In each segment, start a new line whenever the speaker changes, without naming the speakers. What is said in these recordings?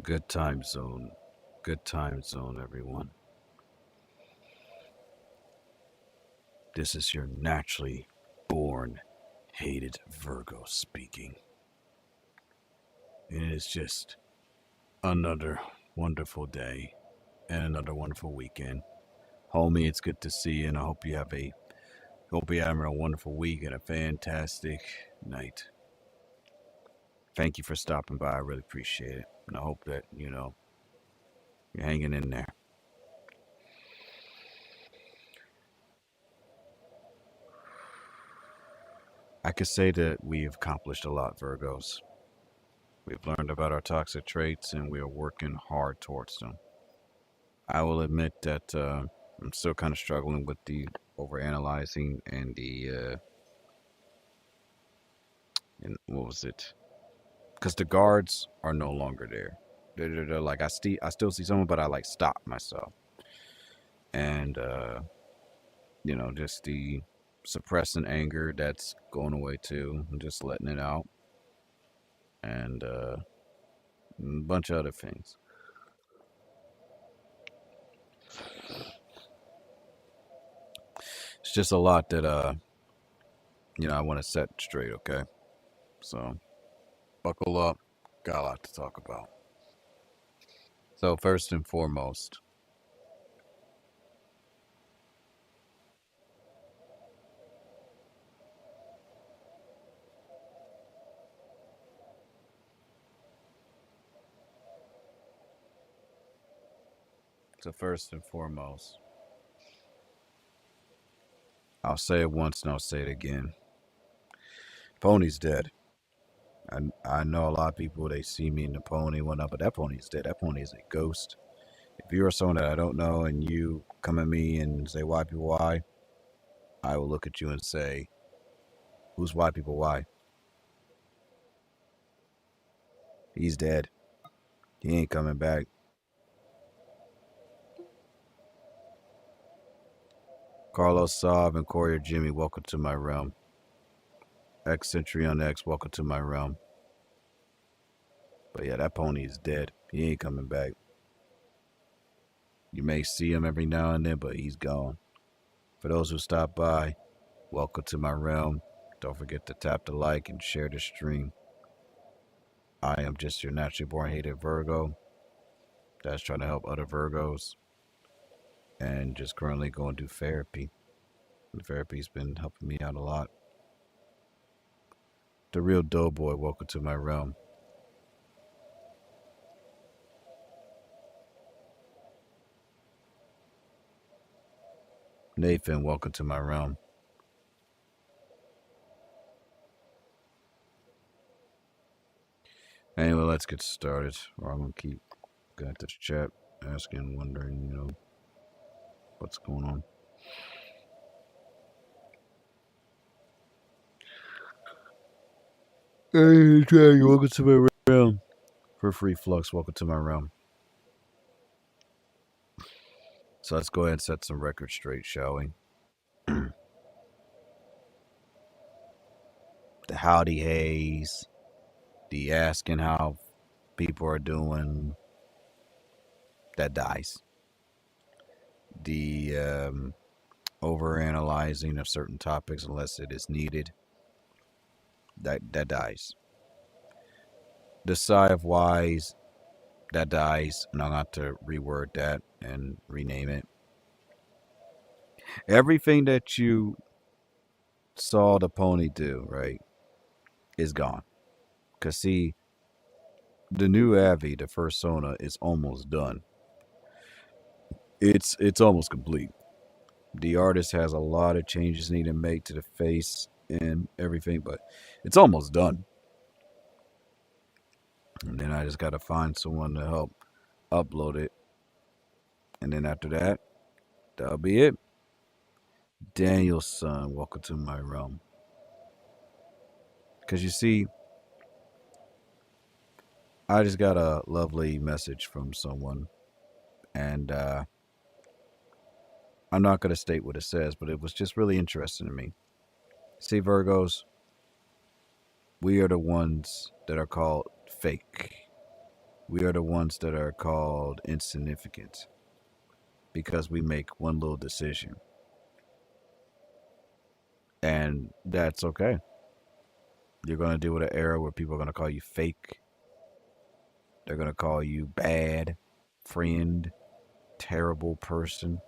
Good time zone. Good time zone, everyone. This is your naturally born hated Virgo speaking. It is just another wonderful day and another wonderful weekend. Homie, it's good to see you, and I hope you're having a wonderful week and a fantastic night. Thank you for stopping by. I really appreciate it. And I hope that, you're hanging in there. I could say that we've accomplished a lot, Virgos. We've learned about our toxic traits and we are working hard towards them. I will admit that I'm still kind of struggling with the overanalyzing and and what was it? Because the guards are no longer there. They're like I still see someone, but I like stop myself, and just the suppressing anger that's going away too. I'm just letting it out, and a bunch of other things. It's just a lot that I want to set straight. Okay, so buckle up. Got a lot to talk about. So first and foremost, so first and foremost, I'll say it once and I'll say it again. Pony's dead. I know a lot of people they see me in the pony and whatnot, but that pony's dead. That pony is a ghost. If you are someone that I don't know and you come at me and say why people why, I will look at you and say, who's why people why? He's dead. He ain't coming back. Carlos Saab and Courier Jimmy, welcome to my realm. X Century on X, welcome to my realm. But yeah, that pony is dead. He ain't coming back. You may see him every now and then, but he's gone. For those who stop by, welcome to my realm. Don't forget to tap the like and share the stream. I am just your naturally born hated Virgo that's trying to help other Virgos and just currently going to do therapy. And therapy's been helping me out a lot. The real Doughboy, welcome to my realm. Nathan, welcome to my realm. Anyway, let's get started. Or I'm gonna keep going at this chat, asking, wondering, what's going on. Hey, Dragon, welcome to my realm. For free flux, welcome to my realm. So let's go ahead and set some records straight, shall we? The howdy haze, the asking how people are doing, that dies. The over analyzing of certain topics unless it is needed, that dies. The sigh of whys, that dies, and I'm going to have to reword that and rename it. Everything that you saw the pony do, right, is gone. Because, see, the new Avi, the first Sona, is almost done. It's almost complete. The artist has a lot of changes need to make to the face and everything, but it's almost done. And then I just got to find someone to help upload it. And then after that, that'll be it. Daniel's son, welcome to my realm. Because you see, I just got a lovely message from someone, and I'm not going to state what it says, but it was just really interesting to me. See, Virgos, we are the ones that are called fake. We are the ones that are called insignificant because we make one little decision. And that's okay. You're going to deal with an era where people are going to call you fake. They're going to call you bad, friend, terrible person.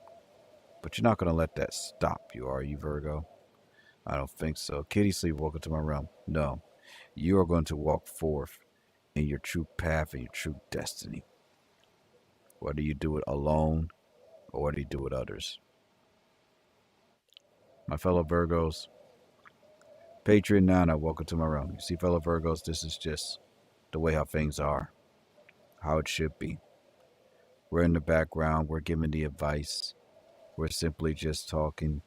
But you're not going to let that stop you, are you, Virgo? I don't think so. Kitty Sleep, welcome to my realm. No. You are going to walk forth in your true path and your true destiny. Whether you do it alone or whether you do it with others. My fellow Virgos, Patriot Nana, welcome to my realm. You see, fellow Virgos, this is just the way how things are, how it should be. We're in the background, we're giving the advice, we're simply just talking.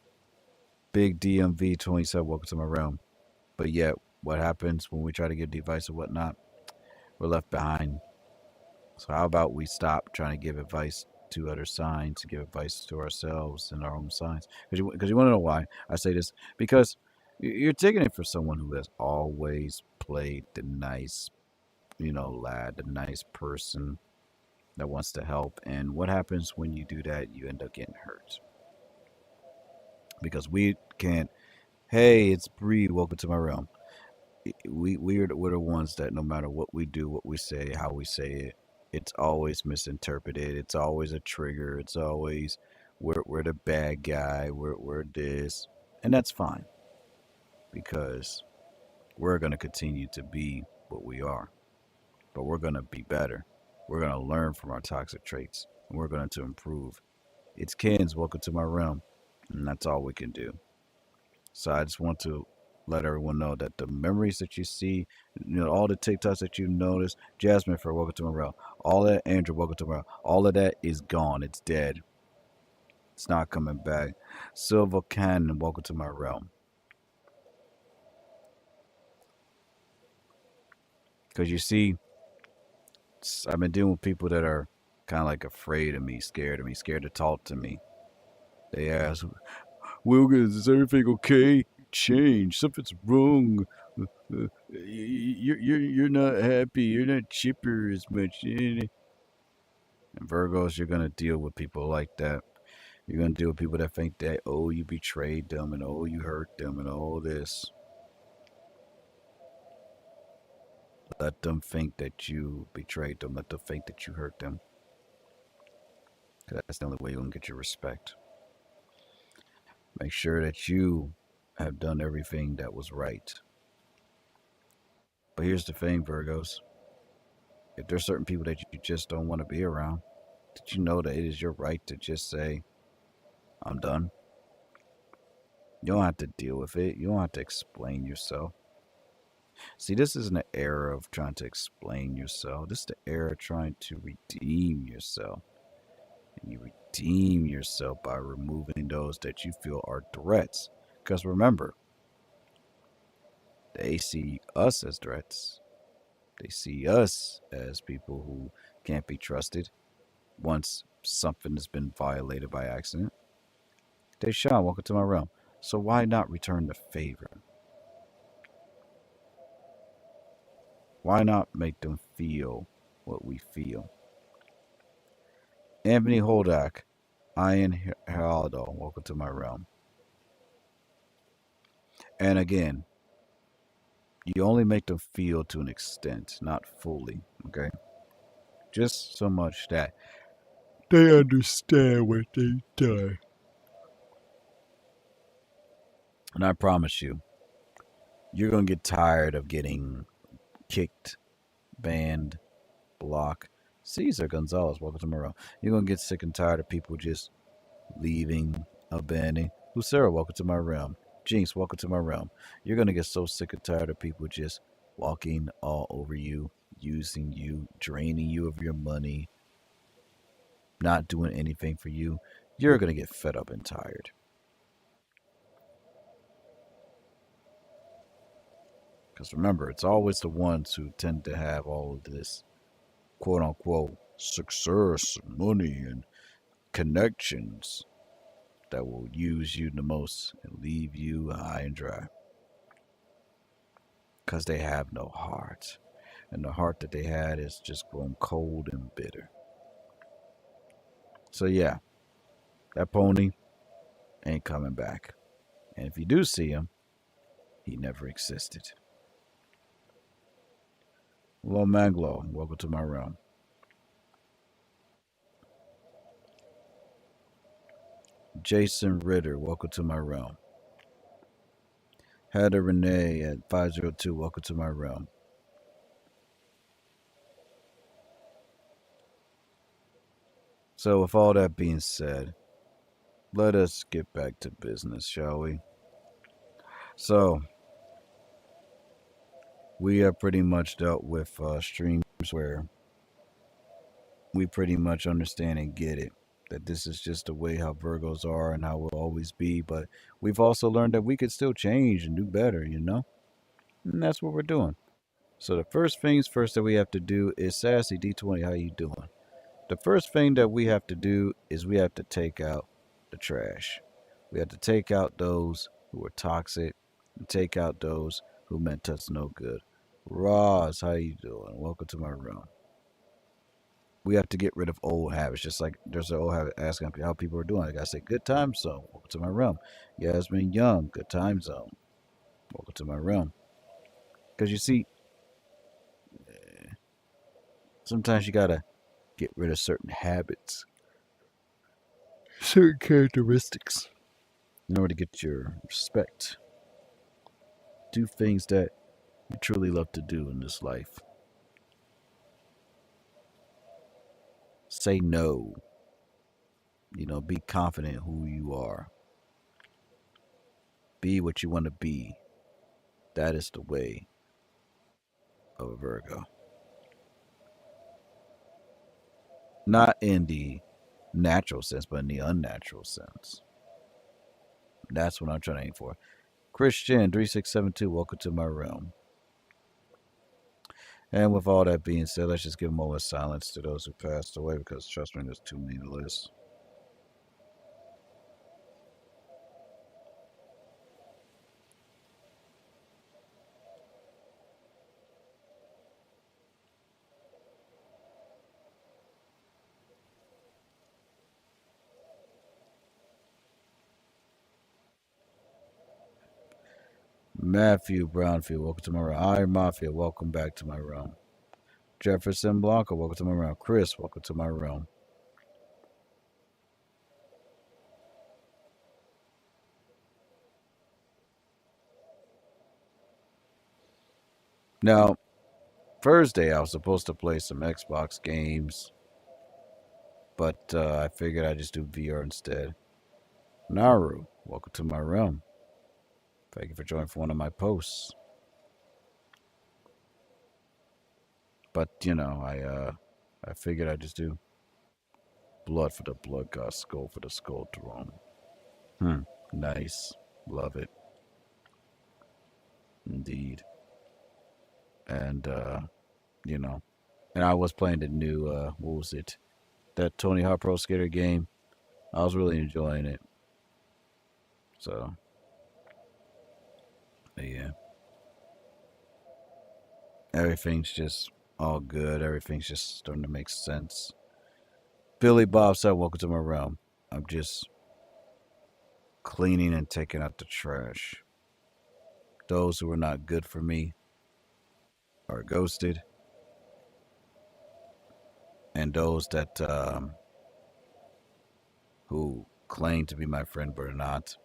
Big DMV 27, welcome to my realm. But yet, what happens when we try to give the advice or whatnot? We're left behind. So how about we stop trying to give advice to other signs and give advice to ourselves and our own signs? Because you want to know why I say this? Because you're taking it for someone who has always played the nice, lad, the nice person that wants to help. And what happens when you do that? You end up getting hurt. Because we can't, hey, it's Bree, welcome to my realm. We're the ones that no matter what we do, what we say, how we say it, it's always misinterpreted. It's always a trigger. It's always we're the bad guy. We're this, and that's fine because we're gonna continue to be what we are, but we're gonna be better. We're gonna learn from our toxic traits, and we're going to improve. It's Ken's welcome to my realm, and that's all we can do. So I just want to let everyone know that the memories that you see, all the TikToks that you notice, Jasmine for welcome to my realm, all that, Andrew, welcome to my realm, all of that is gone. It's dead. It's not coming back. Silver Cannon, welcome to my realm. Because you see, I've been dealing with people that are kind of like afraid of me, scared to talk to me. They ask, Wilkins, is everything okay? Change. Something's wrong. You're not happy. You're not chipper as much. And Virgos, you're gonna deal with people like that. You're gonna deal with people that think that you betrayed them and you hurt them and all this. Let them think that you betrayed them. Let them think that you hurt them. 'Cause that's the only way you're gonna get your respect. Make sure that you have done everything that was right. But here's the thing, Virgos. If there's certain people that you just don't want to be around, did you know that it is your right to just say, I'm done? You don't have to deal with it. You don't have to explain yourself. See, this isn't an era of trying to explain yourself. This is the era of trying to redeem yourself. And you redeem yourself by removing those that you feel are threats. Because remember, they see us as threats. They see us as people who can't be trusted once something has been violated by accident. Deshaun, welcome to my realm. So why not return the favor? Why not make them feel what we feel? Anthony Holdak, Ian Geraldo, welcome to my realm. And again, you only make them feel to an extent, not fully, okay? Just so much that they understand what they've done. And I promise you, you're going to get tired of getting kicked, banned, blocked. Cesar Gonzalez, welcome to my realm. You're going to get sick and tired of people just leaving, abandoning. Lucero, welcome to my realm. Jinx, welcome to my realm. You're going to get so sick and tired of people just walking all over you, using you, draining you of your money, not doing anything for you. You're going to get fed up and tired. Because remember, it's always the ones who tend to have all of this quote unquote success, money, and connections that will use you the most and leave you high and dry. Because they have no heart. and the heart that they had is just grown cold and bitter. So yeah, that pony ain't coming back. And if you do see him, he never existed. Hello, Manglo. Welcome to my realm. Jason Ritter. Welcome to my realm. Heather Renee at 502. Welcome to my realm. So, with all that being said, let us get back to business, shall we? So, we have pretty much dealt with streams where we pretty much understand and get it. That this is just the way how Virgos are and how we'll always be. But we've also learned that we could still change and do better, you know? And that's what we're doing. So the first things first that we have to do is Sassy D20, how you doing? The first thing that we have to do is we have to take out the trash. We have to take out those who are toxic and take out those who meant us no good. Roz, how you doing? Welcome to my room. We have to get rid of old habits. Just like there's an old habit asking how people are doing. I gotta say, good time zone. Welcome to my room. Yasmin Young, good time zone. Welcome to my room. Because you see, sometimes you gotta get rid of certain habits, certain characteristics, in order to get your respect. Do things that you truly love to do in this life. Say no. Be confident who you are. Be what you want to be. That is the way of a Virgo. Not in the natural sense, but in the unnatural sense. That's what I'm trying to aim for. Christian 3672, welcome to my realm. And with all that being said, let's just give a moment of silence to those who passed away because trust me, there's too many to list. Matthew Brownfield, welcome to my realm. Iron Mafia, welcome back to my realm. Jefferson Blanco, welcome to my realm. Chris, welcome to my realm. Now, Thursday I was supposed to play some Xbox games, but I figured I'd just do VR instead. Naru, welcome to my realm. Thank you for joining for one of my posts. But I figured I'd just do blood for the blood god, skull for the skull throne. Nice. Love it. Indeed. And and I was playing the new what was it? That Tony Hawk Pro Skater game. I was really enjoying it. So yeah. Everything's just all good. Everything's just starting to make sense. Billy Bob said, welcome to my realm. I'm just cleaning and taking out the trash. Those who are not good for me are ghosted. And those that who claim to be my friend but are not,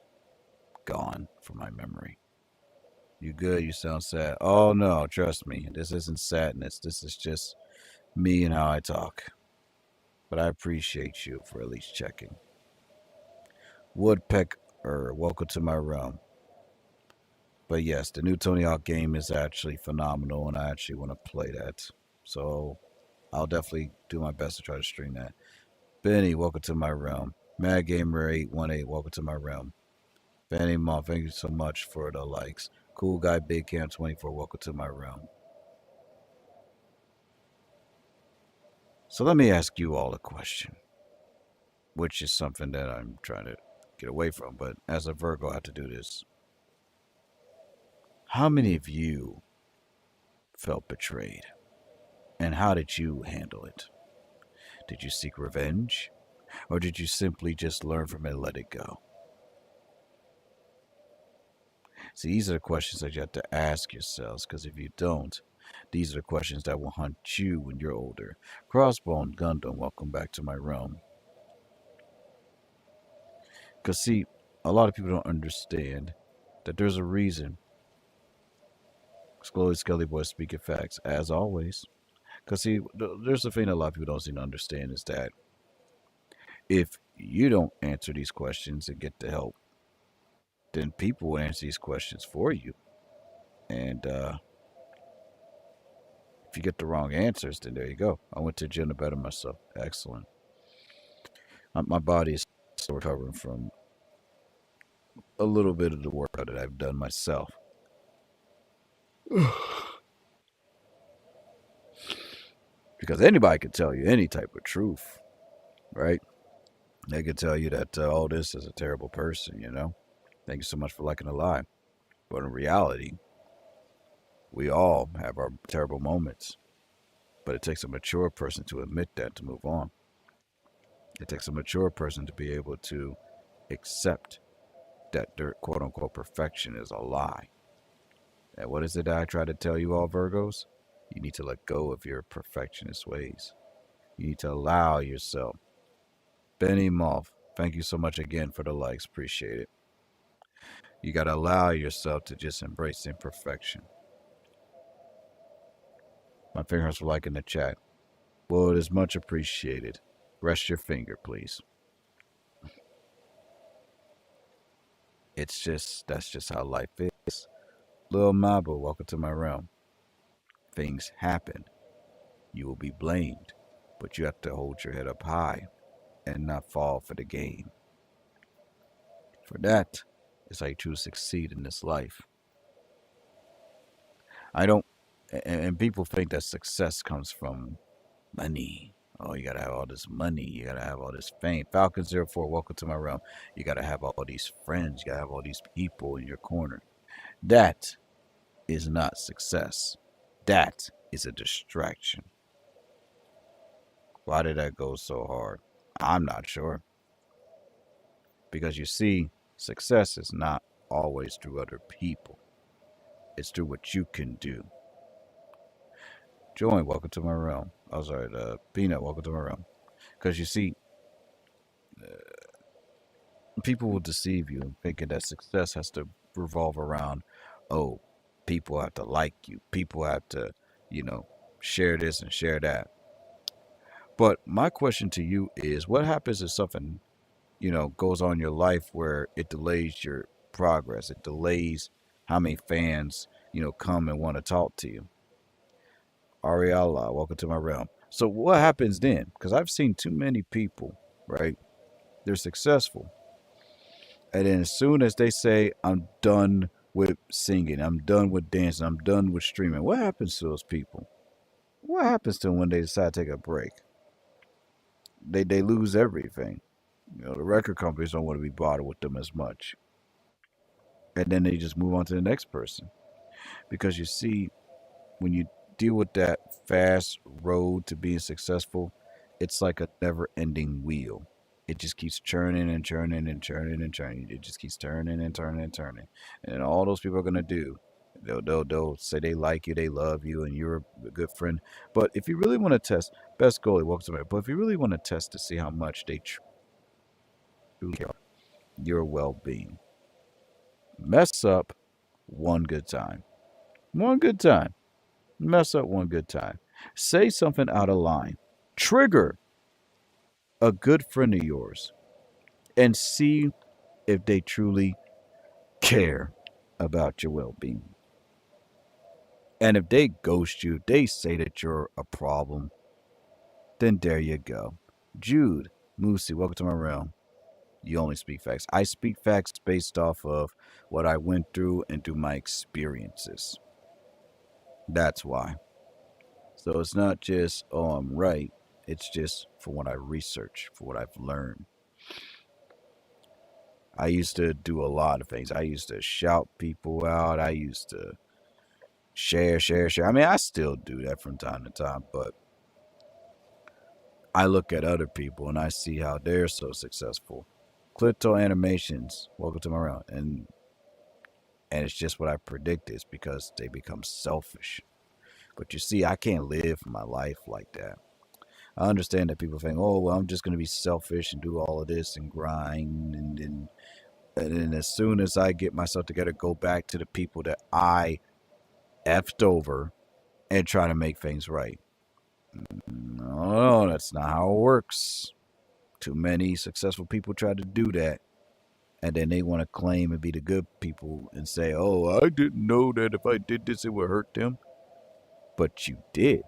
gone from my memory. You good? You sound sad. Oh no, trust me. This isn't sadness. This is just me and how I talk. But I appreciate you for at least checking. Woodpecker, welcome to my realm. But yes, the new Tony Hawk game is actually phenomenal, and I actually want to play that. So I'll definitely do my best to try to stream that. Benny, welcome to my realm. Mad Gamer 818, welcome to my realm. Fanny Mom, thank you so much for the likes. Cool Guy Big Cam 24, welcome to my realm. So let me ask you all a question, which is something that I'm trying to get away from, but as a Virgo, I have to do this. How many of you felt betrayed? And how did you handle it? Did you seek revenge? Or did you simply just learn from it and let it go? See, these are the questions that you have to ask yourselves, because if you don't, these are the questions that will haunt you when you're older. Crossbone Gundam, welcome back to my realm. Because, see, a lot of people don't understand that there's a reason. Slowly Skelly Boy speaking facts, as always. Because, see, there's a thing that a lot of people don't seem to understand is that if you don't answer these questions and get the help, then people will answer these questions for you. And if you get the wrong answers, then there you go. I went to the gym to better myself. Excellent. My body is still recovering from a little bit of the workout that I've done myself. Because anybody can tell you any type of truth, right? They can tell you that, oh, this is a terrible person, you know? Thank you so much for liking a lie. But in reality, we all have our terrible moments. But it takes a mature person to admit that, to move on. It takes a mature person to be able to accept that their quote unquote perfection is a lie. And what is it that I try to tell you all, Virgos? You need to let go of your perfectionist ways. You need to allow yourself. Benny Moth, thank you so much again for the likes. Appreciate it. You got to allow yourself to just embrace imperfection. My fingers were like in the chat. Well, it is much appreciated. Rest your finger, please. That's just how life is. Lil Mabo, welcome to my realm. Things happen. You will be blamed, but you have to hold your head up high and not fall for the game. For that is how you truly succeed in this life. I don't, and people think that success comes from money. Oh, you gotta have all this money. You gotta have all this fame. Falcon04, welcome to my realm. You gotta have all these friends. You gotta have all these people in your corner. That is not success. That is a distraction. Why did that go so hard? I'm not sure. Because you see, success is not always through other people, it's through what you can do. Join, welcome to my realm. Oh, sorry, Peanut, welcome to my realm. Because you see, people will deceive you thinking that success has to revolve around, oh, people have to like you, people have to, you know, share this and share that. But my question to you is, what happens if something, goes on in your life where it delays your progress? It delays how many fans, come and want to talk to you. Ariella, welcome to my realm. So what happens then? Because I've seen too many people, right? They're successful. And then as soon as they say, I'm done with singing, I'm done with dancing, I'm done with streaming, what happens to those people? What happens to them when they decide to take a break? They lose everything. The record companies don't want to be bothered with them as much. And then they just move on to the next person. Because you see, when you deal with that fast road to being successful, it's like a never ending wheel. It just keeps churning and churning and churning and churning. It just keeps turning and turning and turning. And all those people are going to do, they'll say they like you, they love you, and you're a good friend. But if you really want to test, best goalie, welcome to me. But if you really want to test to see how much they truly care your well being, mess up one good time. One good time. Mess up one good time. Say something out of line. Trigger a good friend of yours and see if they truly care about your well being. And if they ghost you, they say that you're a problem, then there you go. Jude, Moosey, welcome to my realm. You only speak facts. I speak facts based off of what I went through and through my experiences. That's why. So it's not just, oh, I'm right. It's just for what I research, for what I've learned. I used to do a lot of things. I used to shout people out. I used to share. I mean, I still do that from time to time, but I look at other people and I see how they're so successful. Clito animations, welcome to my round, and it's just what I predict is because they become selfish. But you see, I can't live my life like that. I understand that people think, oh, well, I'm just going to be selfish and do all of this and grind. And then as soon as I get myself together, go back to the people that I effed over and try to make things right. No, that's not how it works. Too many successful people try to do that. And then they want to claim and be the good people and say, oh, I didn't know that if I did this, it would hurt them. But you did.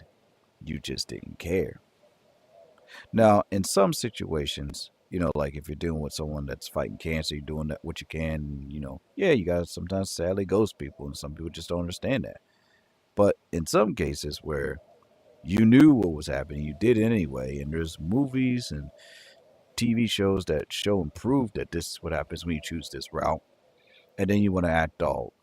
You just didn't care. Now, in some situations, like if you're dealing with someone that's fighting cancer, you're doing that what you can, yeah, you got to sometimes sadly ghost people, and some people just don't understand that. But in some cases where you knew what was happening, you did it anyway, and there's movies and TV shows that show and prove that this is what happens when you choose this route, and then you want to act all,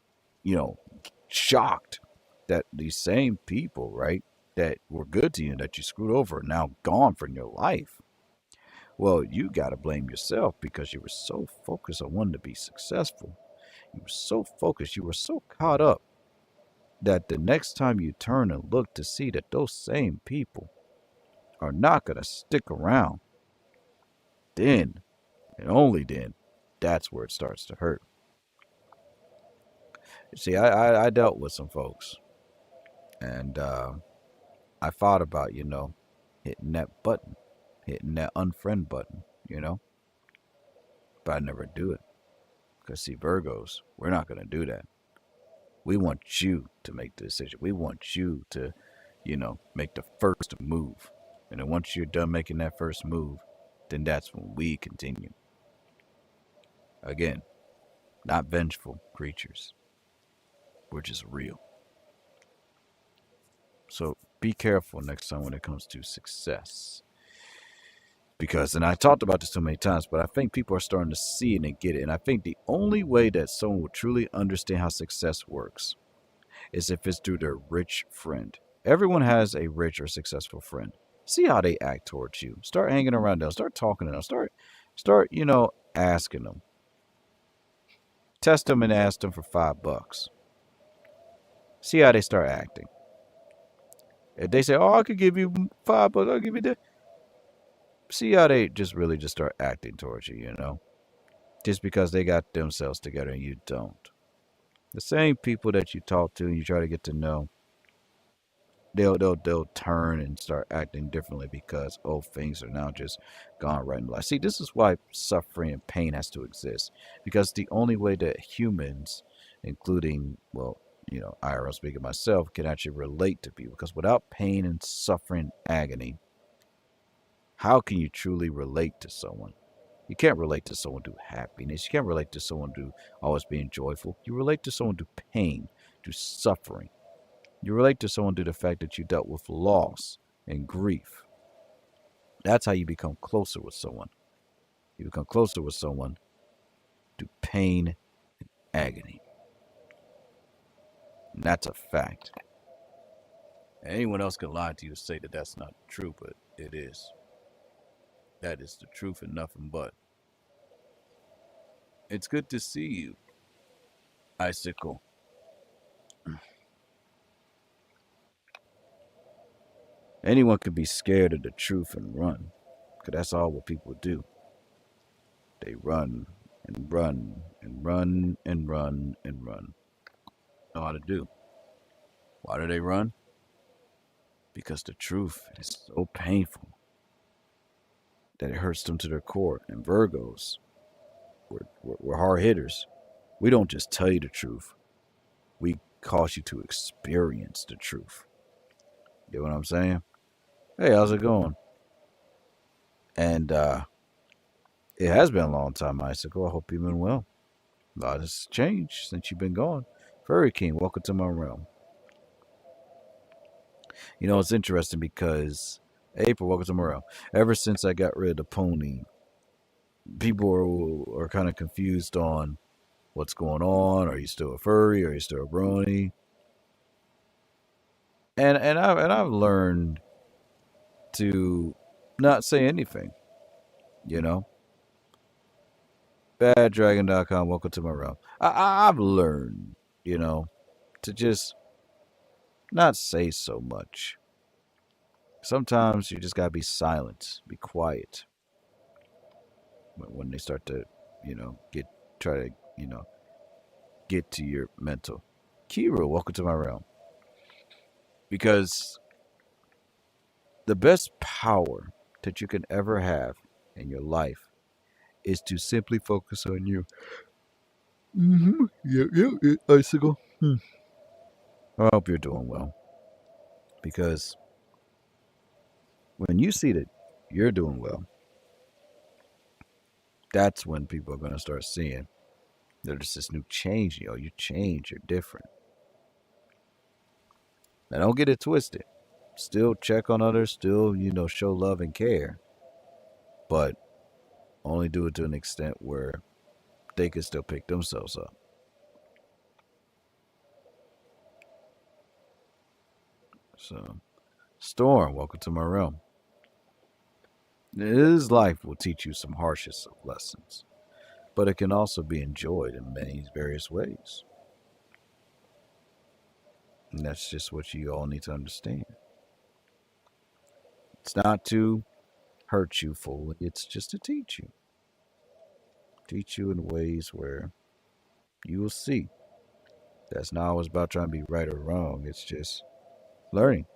you know, shocked that these same people, right, that were good to you and that you screwed over are now gone from your life. Well, you got to blame yourself because you were so focused on wanting to be successful. You were so focused, you were so caught up that the next time you turn and look to see that those same people are not going to stick around, then and only then, that's where it starts to hurt. You see, I dealt with some folks, and I thought about, hitting that button, hitting that unfriend button, but I never do it. Because, see, Virgos, we're not going to do that. We want you to make the decision. We want you to, make the first move. And then once you're done making that first move, then that's when we continue. Again, not vengeful creatures. We're just real. So be careful next time when it comes to success. Because, and I talked about this so many times, but I think people are starting to see it and get it. And I think the only way that someone will truly understand how success works is if it's through their rich friend. Everyone has a rich or successful friend. See how they act towards you. Start hanging around them. Start talking to them. Start, asking them. Test them and ask them for $5. See how they start acting. If they say, "Oh, I could give you $5, I'll give you that." See how they just really just start acting towards you, just because they got themselves together and you don't. The same people that you talk to and you try to get to know, they'll turn and start acting differently because things are now just gone right in life. See, this is why suffering and pain has to exist, because the only way that humans, including IRL speaking myself, can actually relate to people, because without pain and suffering, agony, how can you truly relate to someone? You can't relate to someone to happiness. You can't relate to someone to always being joyful. You relate to someone to pain, to suffering. You relate to someone to the fact that you dealt with loss and grief. That's how you become closer with someone. You become closer with someone to pain and agony. And that's a fact. Anyone else can lie to you to say that that's not true, but it is. That is the truth and nothing but. It's good to see you, Icicle. Anyone could be scared of the truth and run, because that's all what people do. They run and run and run and run and run. Know how to do. Why do they run? Because the truth is so painful that it hurts them to their core. And Virgos, we're hard hitters. We don't just tell you the truth. We cause you to experience the truth. You know what I'm saying? Hey, how's it going? And it has been a long time, Icicle. I hope you've been well. A lot has changed since you've been gone. Furry King, welcome to my realm. It's interesting because April, welcome to my realm. Ever since I got rid of the pony, people are kind of confused on what's going on. Are you still a furry? Are you still a brony? And I've learned to not say anything. You know, baddragon.com. Welcome to my realm. I've learned, you know, to just not say so much. Sometimes you just gotta be silent, be quiet when they start to, get try to, get to your mental. Kira, welcome to my realm. Because the best power that you can ever have in your life is to simply focus on you. Yeah, icicle. I hope you're doing well. Because when you see that you're doing well, that's when people are going to start seeing there's this new change. You change, you're different. Now, don't get it twisted. Still check on others, still, show love and care, but only do it to an extent where they can still pick themselves up. So, Storm, welcome to my realm. This life will teach you some harshest of lessons, but it can also be enjoyed in many various ways. And that's just what you all need to understand. It's not to hurt you fully, it's just to teach you. Teach you in ways where you will see. That's not always about trying to be right or wrong, it's just learning.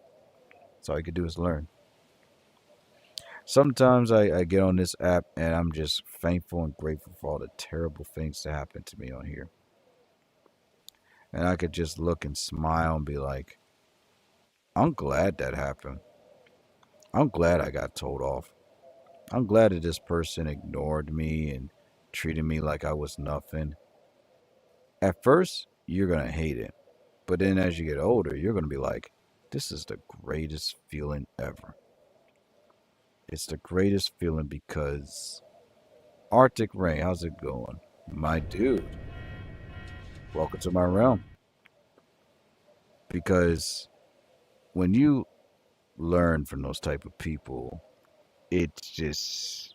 That's all you can do is learn. Sometimes I get on this app and I'm just thankful and grateful for all the terrible things that happen to me on here. And I could just look and smile and be like, I'm glad that happened. I'm glad I got told off. I'm glad that this person ignored me and treated me like I was nothing. At first, you're going to hate it. But then as you get older, you're going to be like, this is the greatest feeling ever. It's the greatest feeling because Arctic Rain, how's it going? My dude, welcome to my realm. Because when you learn from those type of people, it's just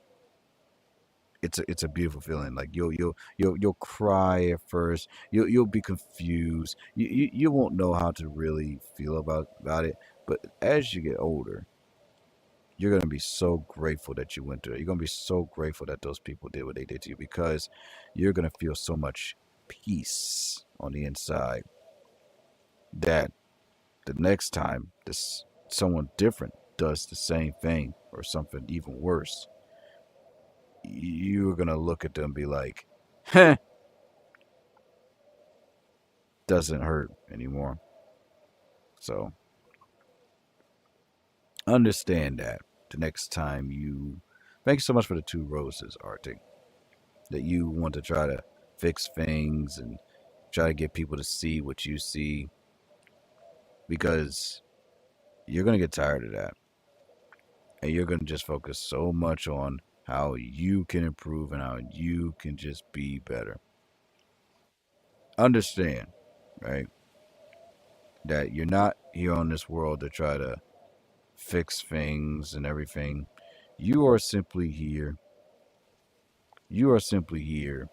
it's a beautiful feeling. Like you'll cry at first. You'll be confused. You won't know how to really feel about it. But as you get older, you're gonna be so grateful that you went through it. You're gonna be so grateful that those people did what they did to you because you're gonna feel so much peace on the inside that the next time this someone different does the same thing or something even worse, you're gonna look at them and be like, "Heh, doesn't hurt anymore." So understand that the next time you. Thank you so much for the 2 roses, Arctic. That you want to try to fix things and try to get people to see what you see because you're gonna get tired of that and you're gonna just focus so much on how you can improve and how you can just be better. Understand, right? That you're not here on this world to try to fix things and everything. You are simply here. You are simply here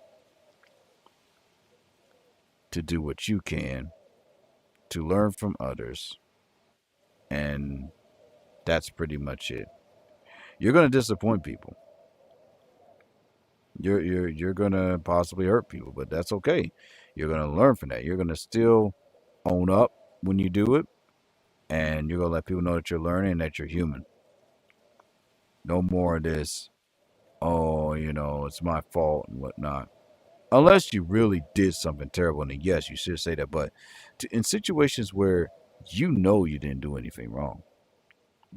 to do what you can, to learn from others, and that's pretty much it. You're going to disappoint people. You're going to possibly hurt people, but that's okay. You're going to learn from that. You're going to still own up when you do it, and you're going to let people know that you're learning and that you're human. No more of this, oh, it's my fault and whatnot. Unless you really did something terrible, and then yes, you should say that. But in situations where you didn't do anything wrong,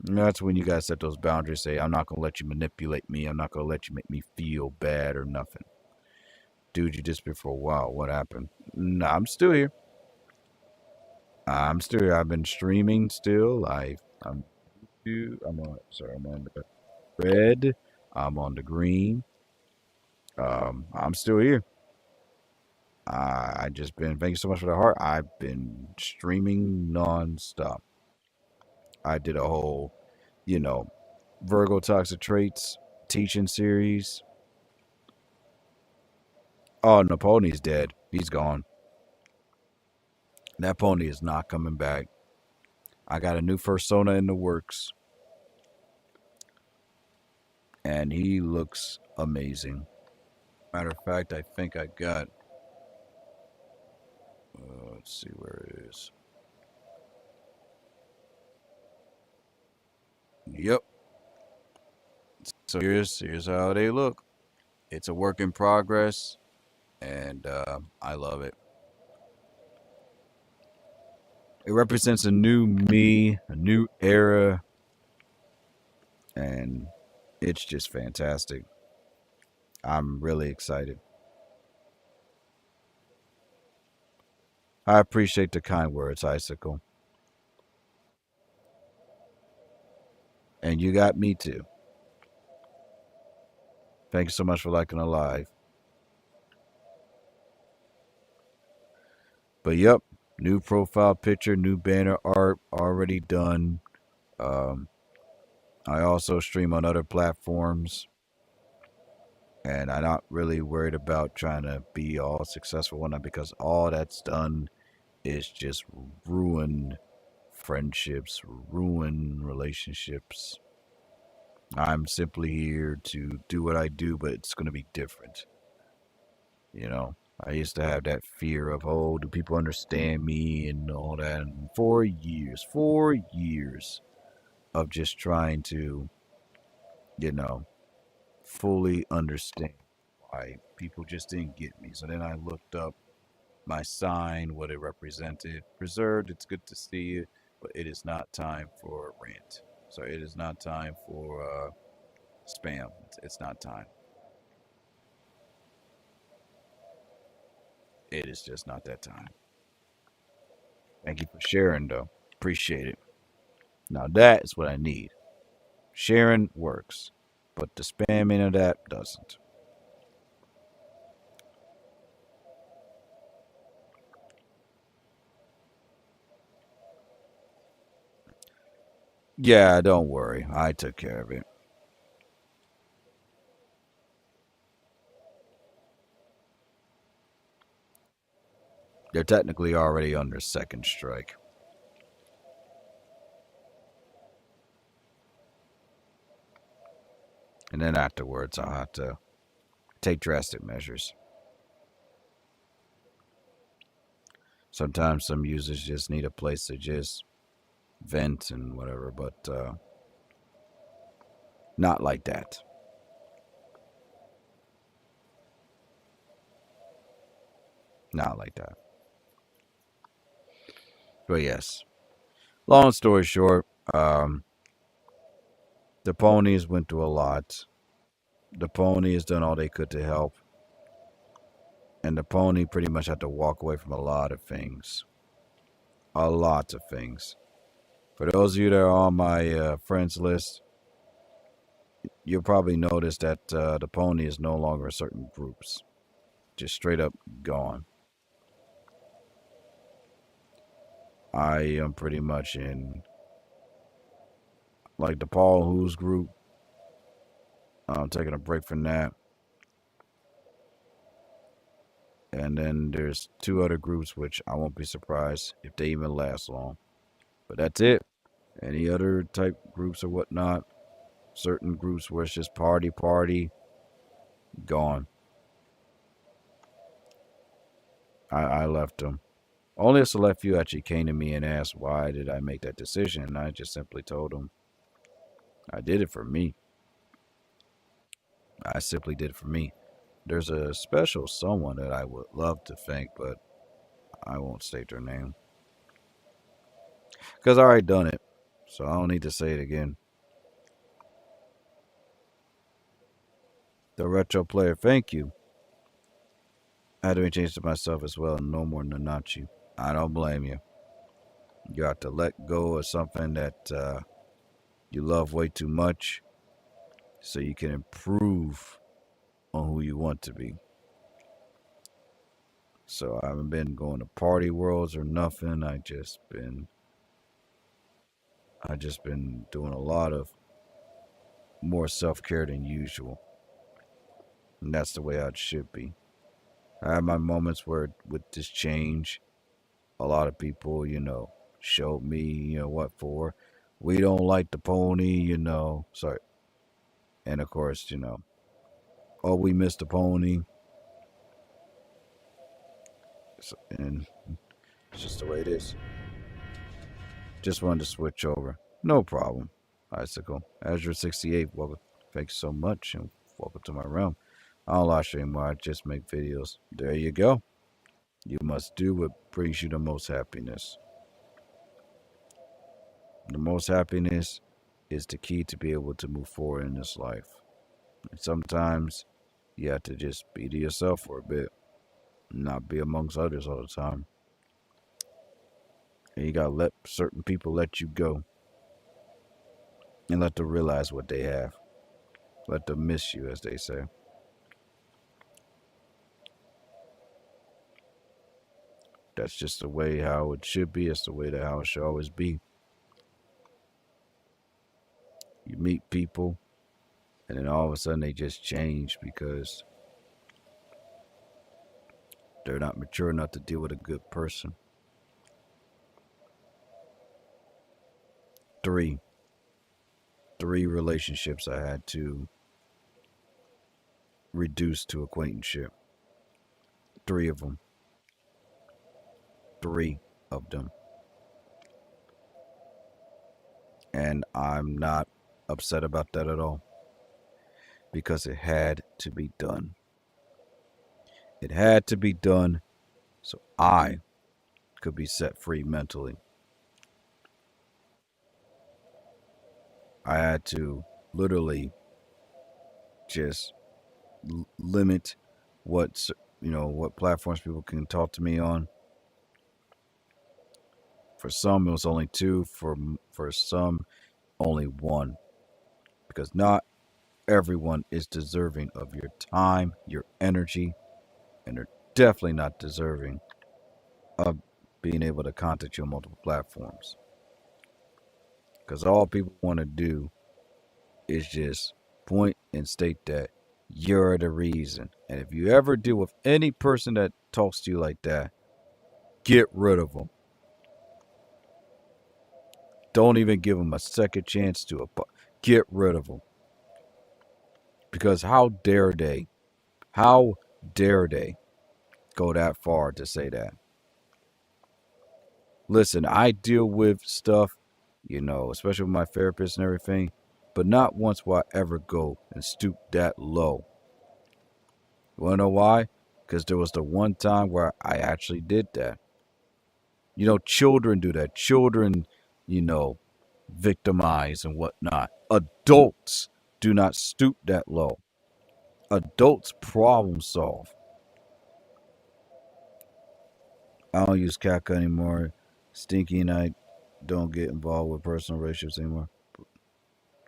that's when you gotta set those boundaries. Say, I'm not gonna let you manipulate me. I'm not gonna let you make me feel bad or nothing. Dude, you disappeared for a while. What happened? No, I'm still here. I'm still here. I've been streaming still. I'm on. Sorry, I'm on the red. I'm on the green. I'm still here. I just been. Thank you so much for the heart. I've been streaming nonstop. I did a whole, you know, Virgo toxic traits teaching series. Oh, Napoleon's dead. He's gone. That pony is not coming back. I got a new persona in the works, and he looks amazing. Matter of fact, I think I got. Let's see where it is. Yep. So here's how they look. It's a work in progress, and I love it. It represents a new me, a new era, and it's just fantastic. I'm really excited. I appreciate the kind words, Icicle. And you got me too. Thank you so much for liking Alive. But yep, new profile picture, new banner art already done. Um, I also stream on other platforms, and I'm not really worried about trying to be all successful on that because all that's done is just ruin friendships, ruin relationships. I'm simply here to do what I do, but it's going to be different. You know, I used to have that fear of, oh, do people understand me and all that. And 4 years of just trying to, you know, fully understand why people just didn't get me. So then I looked up my sign, what it represented. Preserved, it's good to see you, but it is not time for rant. So it is not time for spam. It's not time. It is just not that time. Thank you for sharing, though. Appreciate it. Now that is what I need. Sharing works, but the spamming of that doesn't. Yeah, don't worry. I took care of it. They're technically already under second strike. And then afterwards, I'll have to take drastic measures. Sometimes some users just need a place to just vent and whatever, but not like that. Not like that. But yes, long story short, the ponies went through a lot. The pony has done all they could to help, and the pony pretty much had to walk away from a lot of things. A lot of things. For those of you that are on my friends list, you'll probably notice that the pony is no longer in certain groups. Just straight up gone. I am pretty much in like the Paul Who's group. I'm taking a break from that. And then there's two other groups which I won't be surprised if they even last long. But that's it. Any other type groups or whatnot, certain groups where it's just party, gone. I left them. Only a select few actually came to me and asked why did I make that decision, and I just simply told them I did it for me. I simply did it for me. There's a special someone that I would love to thank, but I won't state their name because I already done it, so I don't need to say it again. The retro player, thank you. I had to change to myself as well. No more than not you. I don't blame you. You have to let go of something that you love way too much so you can improve on who you want to be. So I haven't been going to party worlds or nothing. I just been I just been doing a lot of more self care than usual, and that's the way it should be. I have my moments where with this change, a lot of people, showed me, what for. We don't like the pony, Sorry, and of course, oh, we missed the pony, and it's just the way it is. Just wanted to switch over. No problem. Icicle. Azure 68, welcome. Thanks so much, and welcome to my realm. I don't live stream anymore, I just make videos. There you go. You must do what brings you the most happiness. The most happiness is the key to be able to move forward in this life. And sometimes you have to just be to yourself for a bit, not be amongst others all the time. And you gotta let certain people let you go and let them realize what they have. Let them miss you, as they say. That's just the way how it should be. It's the way that how it should always be. You meet people, and then all of a sudden they just change because they're not mature enough to deal with a good person. Three relationships I had to reduce to acquaintanceship. Three of them. Three of them. And I'm not upset about that at all because it had to be done. It had to be done so I could be set free mentally. I had to literally just limit what platforms people can talk to me on. For some, it was only two. For some, only one, because not everyone is deserving of your time, your energy, and they're definitely not deserving of being able to contact you on multiple platforms. Because all people want to do is just point and state that you're the reason. And if you ever deal with any person that talks to you like that, get rid of them. Don't even give them a second chance to get rid of them. Because how dare they? How dare they go that far to say that? Listen, I deal with stuff, especially with my therapist and everything, but not once will I ever go and stoop that low. You wanna know why? Because there was the one time where I actually did that. Children do that. Children, you know, victimize and whatnot. Adults do not stoop that low. Adults problem solve. I don't use Kaka anymore. Stinky and I don't get involved with personal relationships anymore.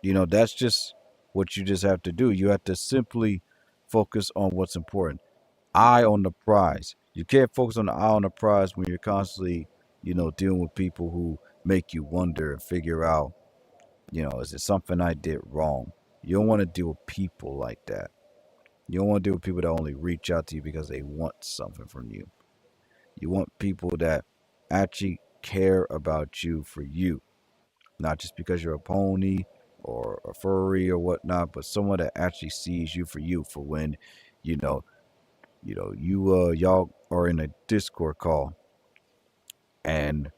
That's just what you just have to do. You have to simply focus on what's important. Eye on the prize. You can't focus on the eye on the prize when you're constantly, dealing with people who make you wonder and figure out, is it something I did wrong? You don't want to deal with people like that. You don't want to deal with people that only reach out to you because they want something from you. You want people that actually care about you for you, not just because you're a pony or a furry or whatnot, but someone that actually sees you for when, you know, y'all are in a Discord call and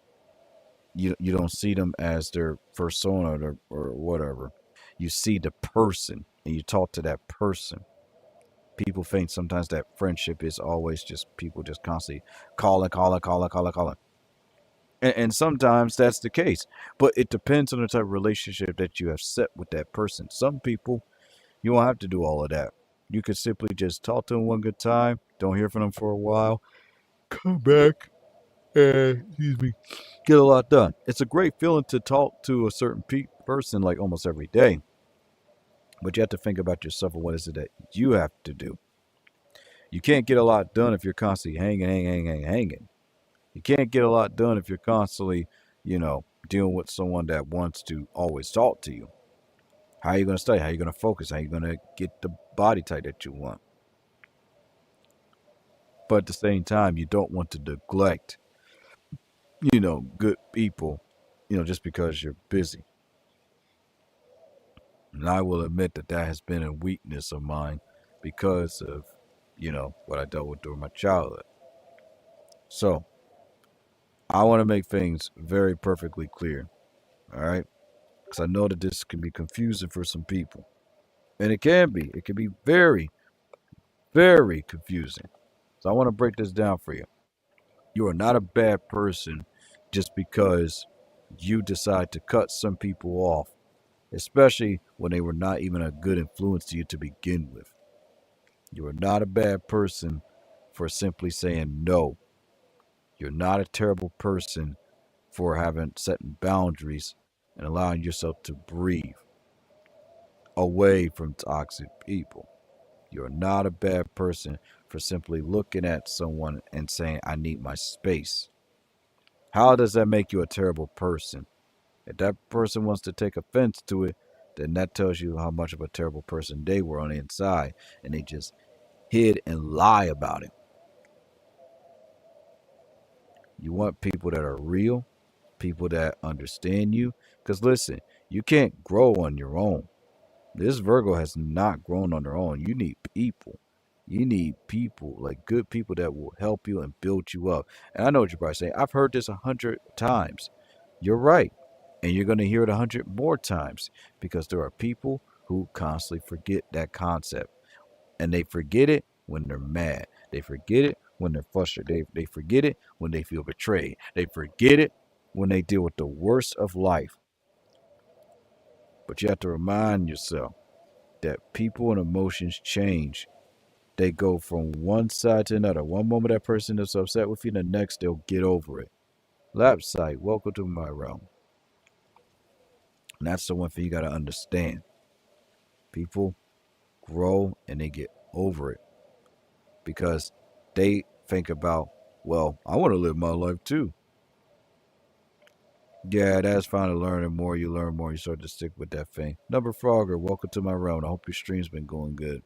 you don't see them as their persona or whatever. You see the person and you talk to that person. People think sometimes that friendship is always just people just constantly calling. And sometimes that's the case. But it depends on the type of relationship that you have set with that person. Some people, you won't have to do all of that. You could simply just talk to them one good time, don't hear from them for a while, come back, and get a lot done. It's a great feeling to talk to a certain person like almost every day. But you have to think about yourself and what is it that you have to do. You can't get a lot done if you're constantly hanging. You can't get a lot done if you're constantly, you know, dealing with someone that wants to always talk to you. How are you going to study? How are you going to focus? How are you going to get the body type that you want? But at the same time, you don't want to neglect, good people, just because you're busy. And I will admit that that has been a weakness of mine because of, what I dealt with during my childhood. So I want to make things very perfectly clear. All right. Because I know that this can be confusing for some people. And it can be. It can be very, very confusing. So I want to break this down for you. You are not a bad person just because you decide to cut some people off, especially when they were not even a good influence to you to begin with. You are not a bad person for simply saying no. You're not a terrible person for having setting boundaries and allowing yourself to breathe away from toxic people. You're not a bad person for simply looking at someone and saying, I need my space. How does that make you a terrible person? If that person wants to take offense to it, then that tells you how much of a terrible person they were on the inside and they just hid and lie about it. You want people that are real, people that understand you. Because listen, you can't grow on your own. This Virgo has not grown on their own. You need people. You need people, like good people that will help you and build you up. And I know what you're probably saying. I've heard this 100 times. You're right. And you're going to hear it 100 more times because there are people who constantly forget that concept. And they forget it when they're mad. They forget it when they're frustrated. They forget it when they feel betrayed. They forget it when they deal with the worst of life. But you have to remind yourself that people and emotions change. They go from one side to another. One moment that person is upset with you, the next they'll get over it. Lapsite, welcome to my realm. And that's the one thing you gotta understand. People grow and they get over it because they think about, well, I want to live my life too. Yeah, that's fine to learn. The more you learn, more you start to stick with that thing. Number Frogger, welcome to my realm. I hope your stream's been going good.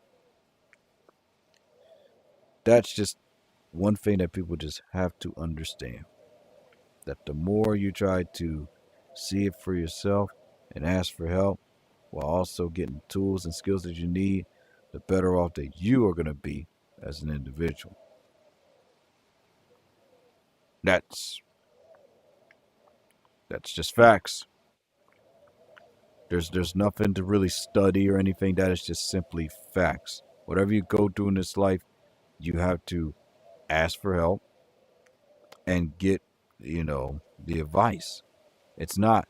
That's just one thing that people just have to understand. That the more you try to see it for yourself and ask for help while also getting tools and skills that you need, the better off that you are going to be as an individual. That's that's just facts. There's nothing to really study or anything. That is just simply facts. Whatever you go through in this life, you have to ask for help and get, the advice. It's not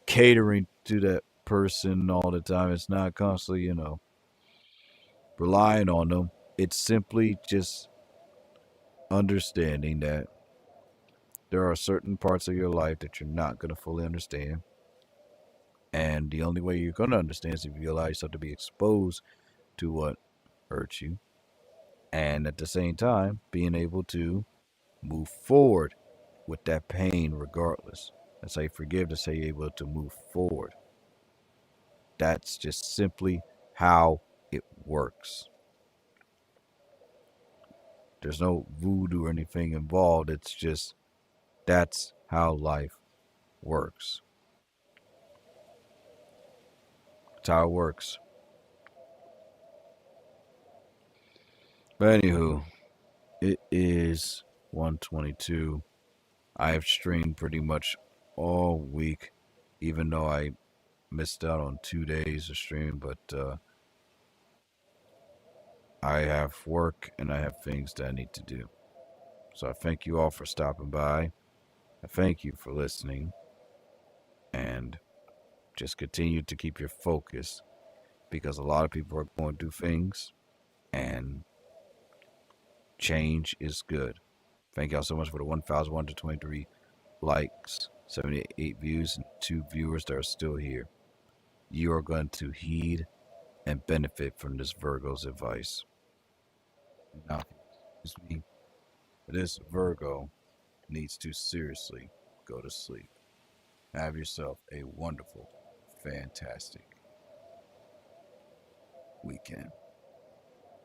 catering to that person all the time. It's not constantly, relying on them. It's simply just understanding that there are certain parts of your life that you're not going to fully understand. And the only way you're going to understand is if you allow yourself to be exposed to what hurts you. And at the same time, being able to move forward with that pain regardless. That's how you forgive, that's how you're able to move forward. That's just simply how it works. There's no voodoo or anything involved. It's just that's how life works. That's how it works. But anywho, it is 122. I have streamed pretty much all week, even though I missed out on 2 days of stream. But I have work and I have things that I need to do. So I thank you all for stopping by. I thank you for listening. And just continue to keep your focus because a lot of people are going through things and change is good. Thank y'all so much for the 1,123 likes, 78 views, and 2 viewers that are still here. You are going to heed and benefit from this Virgo's advice. Now, excuse me, this Virgo needs to seriously go to sleep. Have yourself a wonderful, fantastic weekend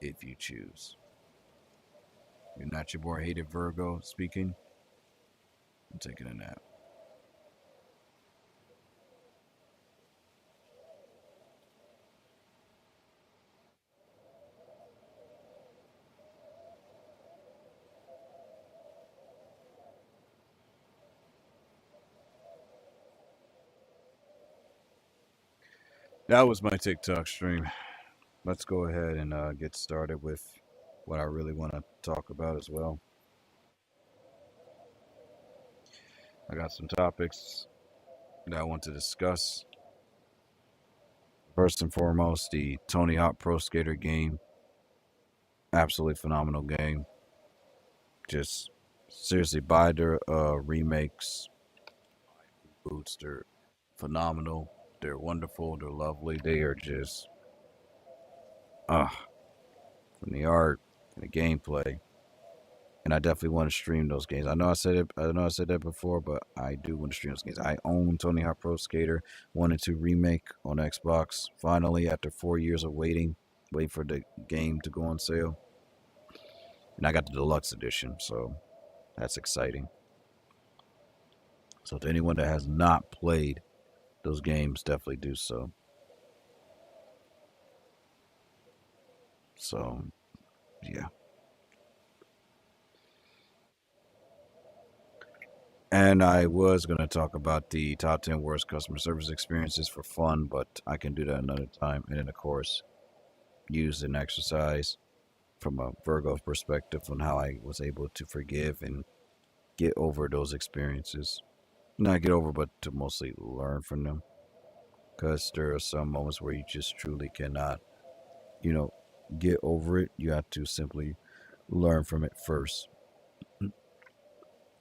if you choose. You're not your boy hated Virgo speaking. I'm taking a nap. That was my TikTok stream. Let's go ahead and get started with what I really want to talk about as well. I got some topics that I want to discuss. First and foremost, the Tony Hawk Pro Skater game. Absolutely phenomenal game. Just seriously buy their remakes, boots. They're phenomenal. They're wonderful. They're lovely. They are just from the art and the gameplay. And I definitely want to stream those games. I know I said it. I know I said that before, but I do want to stream those games. I own Tony Hawk Pro Skater 1 and 2 remake on Xbox. Finally, after 4 years of waiting for the game to go on sale, and I got the deluxe edition, so that's exciting. So to anyone that has not played those games, definitely do so. So yeah. And I was going to talk about the top 10 worst customer service experiences for fun, but I can do that another time. And then, of course, use an exercise from a Virgo perspective on how I was able to forgive and get over those experiences. Not get over, but to mostly learn from them. Because there are some moments where you just truly cannot, you know, get over it. You have to simply learn from it first.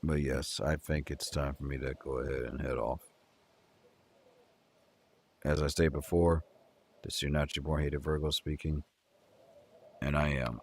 But yes, I think it's time for me to go ahead and head off. As I stated before, this is your not your born hated Virgo speaking, and I am